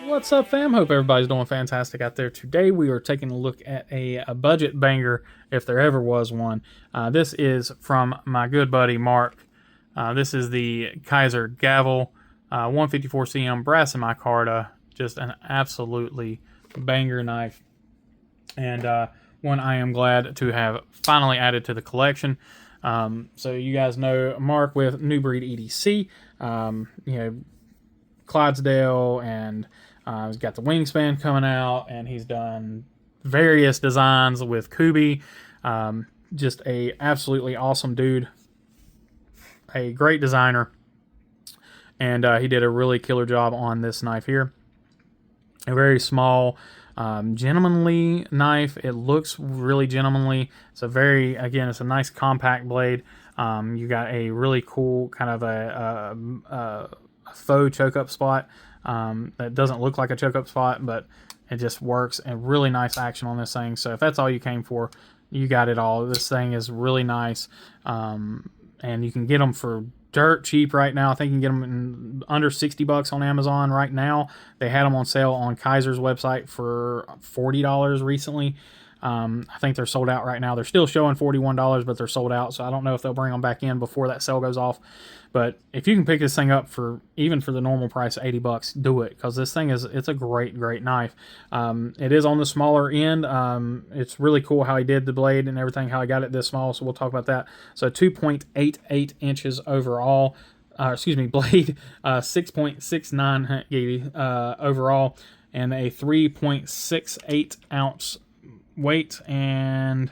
What's up, fam? Hope everybody's doing fantastic out there. Today we are taking a look at a budget banger, if there ever was one. This is from my good buddy Mark. This is the Kizer Gavel 154 cm brass micarta. Just an absolutely banger knife, and one I am glad to have finally added to the collection. So you guys know Mark with New Breed EDC, Clydesdale, and he's got the wingspan coming out, and he's done various designs with Kubi. Just a absolutely awesome dude, a great designer, and he did a really killer job on this knife here. A very small, gentlemanly knife. It looks really gentlemanly. It's a it's a nice compact blade. You got a really cool kind of a faux choke-up spot that doesn't look like a choke-up spot, but it just works, and really nice action on this thing. So if that's all you came for, you got it all. This thing is really nice, and you can get them for dirt cheap right now. I think you can get them in under $60 on Amazon right now. They had them on sale on Kizer's website for $40 recently. I think they're sold out right now. They're still showing $41, but they're sold out, so I don't know if they'll bring them back in before that sale goes off. But if you can pick this thing up for even for the normal price of $80, do it, because this thing it's a great knife. It is on the smaller end. It's really cool how he did the blade and everything, how he got it this small, so we'll talk about that. So 2.88 inches overall. Blade 6.69 overall, and a 3.68 ounce weight, and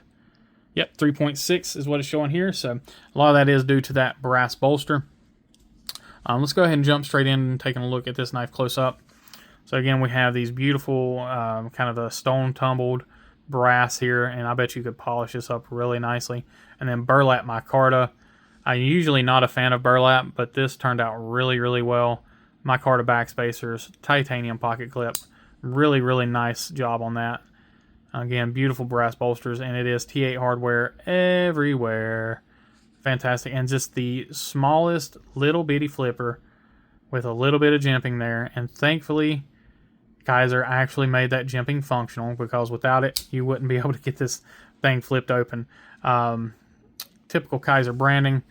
yep, 3.6 is what it's showing here. So a lot of that is due to that brass bolster. Let's go ahead and jump straight in and taking a look at this knife close up. So again, we have these beautiful kind of a stone tumbled brass here, and I bet you could polish this up really nicely. And then burlap micarta. I'm usually not a fan of burlap, but this turned out really well. Micarta backspacers, titanium pocket clip. Really nice job on that. Again, beautiful brass bolsters, and it is T8 hardware everywhere. Fantastic. And just the smallest little bitty flipper with a little bit of jimping there. And thankfully, Kizer actually made that jimping functional, because without it, you wouldn't be able to get this thing flipped open. Typical Kizer branding.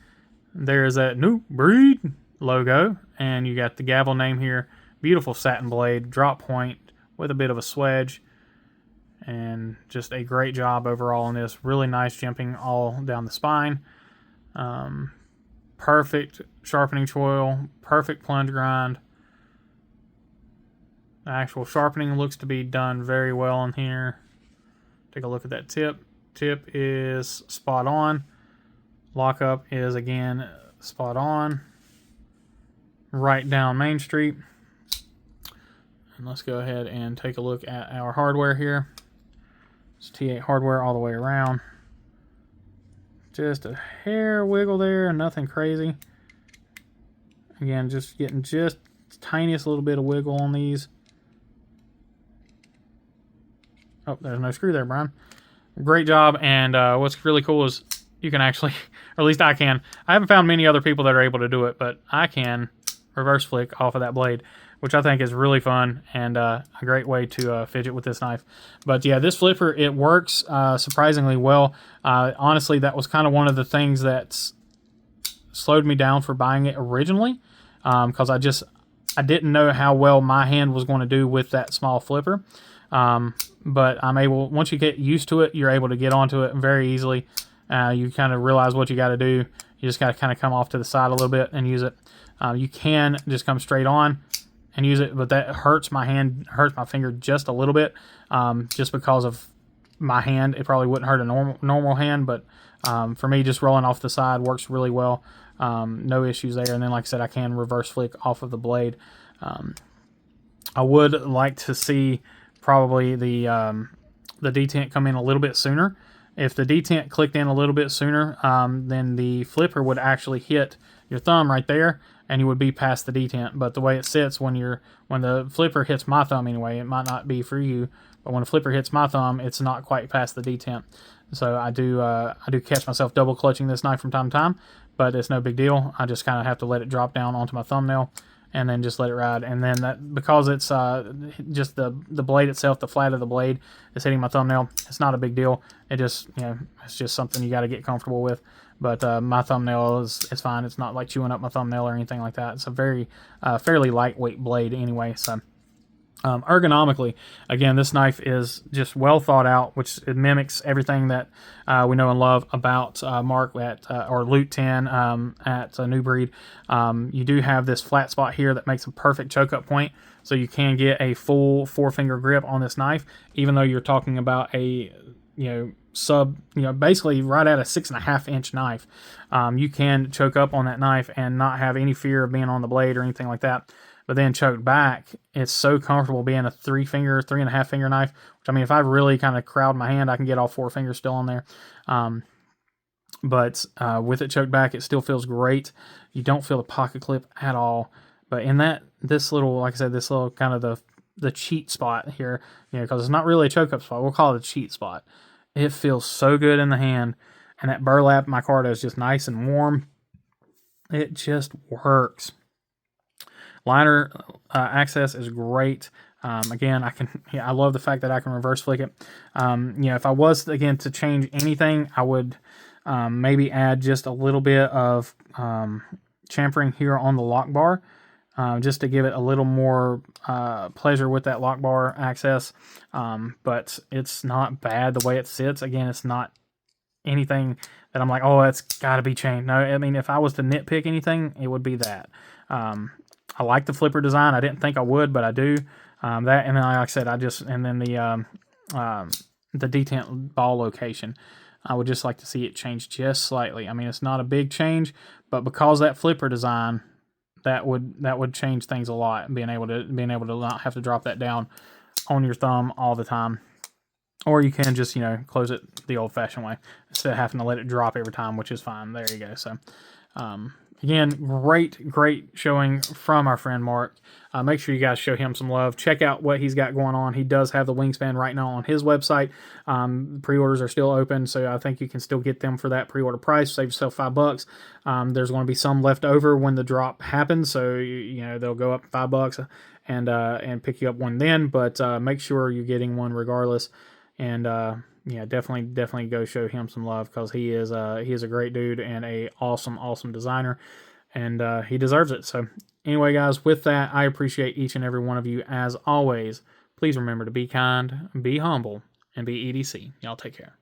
There's that New Breed logo, and you got the Gavel name here. Beautiful satin blade, drop point with a bit of a swedge. And just a great job overall on this. Really nice jimping all down the spine. Perfect sharpening choil. Perfect plunge grind. The actual sharpening looks to be done very well in here. Take a look at that tip. Tip is spot on. Lockup is again spot on. Right down Main Street. And let's go ahead and take a look at our hardware here. It's T8 hardware all the way around. Just a hair wiggle there, nothing crazy. Again, just getting just the tiniest little bit of wiggle on these. Oh, there's no screw there, Brian. Great job, and what's really cool is you can actually, or at least I can. I haven't found many other people that are able to do it, but I can reverse flick off of that blade, which I think is really fun, and a great way to fidget with this knife. But yeah, this flipper, it works surprisingly well. Honestly, that was kind of one of the things that slowed me down for buying it originally, because I didn't know how well my hand was going to do with that small flipper. But I'm able, once you get used to it, you're able to get onto it very easily. You kind of realize what you got to do. You just got to kind of come off to the side a little bit and use it. You can just come straight on and use it, but that hurts my hand, hurts my finger just a little bit, just because of my hand. It probably wouldn't hurt a normal hand, but for me, just rolling off the side works really well. No issues there. And then, like I said, I can reverse flick off of the blade. I would like to see probably the detent come in a little bit sooner. If the detent clicked in a little bit sooner, then the flipper would actually hit your thumb right there, and you would be past the detent. But the way it sits, when the flipper hits my thumb anyway, it might not be for you, but when the flipper hits my thumb, it's not quite past the detent. So I do catch myself double clutching this knife from time to time, but it's no big deal. I just kind of have to let it drop down onto my thumbnail, and then just let it ride. And then that, because it's just the blade itself, the flat of the blade is hitting my thumbnail, it's not a big deal. It just, you know, it's just something you got to get comfortable with. But my thumbnail is fine. It's not like chewing up my thumbnail or anything like that. It's a very fairly lightweight blade anyway. So ergonomically, again, this knife is just well thought out, which it mimics everything that we know and love about Mark at or Loot 10 at New Breed. You do have this flat spot here that makes a perfect choke up point, so you can get a full 4-finger grip on this knife, even though you're talking about a basically right at a 6.5-inch knife. You can choke up on that knife and not have any fear of being on the blade or anything like that. But then choked back, it's so comfortable being a 3.5-finger knife. Which, I mean, if I really kind of crowd my hand, I can get all 4 fingers still on there. But with it choked back, it still feels great. You don't feel the pocket clip at all. But in this little, like I said, this little kind of the cheat spot here, because it's not really a choke up spot. We'll call it a cheat spot. It feels so good in the hand, and that burlap micarta is just nice and warm. It just works. Liner access is great. Again, I love the fact that I can reverse flick it. If I was, again, to change anything, I would maybe add just a little bit of chamfering here on the lock bar, just to give it a little more pleasure with that lock bar access. But it's not bad the way it sits. Again, it's not anything that I'm like, oh, that's got to be changed. No, I mean, if I was to nitpick anything, it would be that. I like the flipper design. I didn't think I would, but I do. That, and then like I said, and then the detent ball location. I would just like to see it change just slightly. I mean, it's not a big change, but because that flipper design, that would change things a lot. Being able to not have to drop that down on your thumb all the time, or you can just close it the old-fashioned way instead of having to let it drop every time, which is fine. There you go. So. Again, great showing from our friend Mark. Make sure you guys show him some love. Check out what he's got going on. He does have the Wingspan right now on his website. Pre-orders are still open, so I think you can still get them for that pre-order price. Save yourself $5. There's going to be some left over when the drop happens, so they'll go up $5 and pick you up one then. But make sure you're getting one regardless. And yeah, definitely go show him some love, because he is a great dude and a awesome designer, and he deserves it. So anyway, guys, with that, I appreciate each and every one of you as always. Please remember to be kind, be humble, and be EDC. Y'all take care.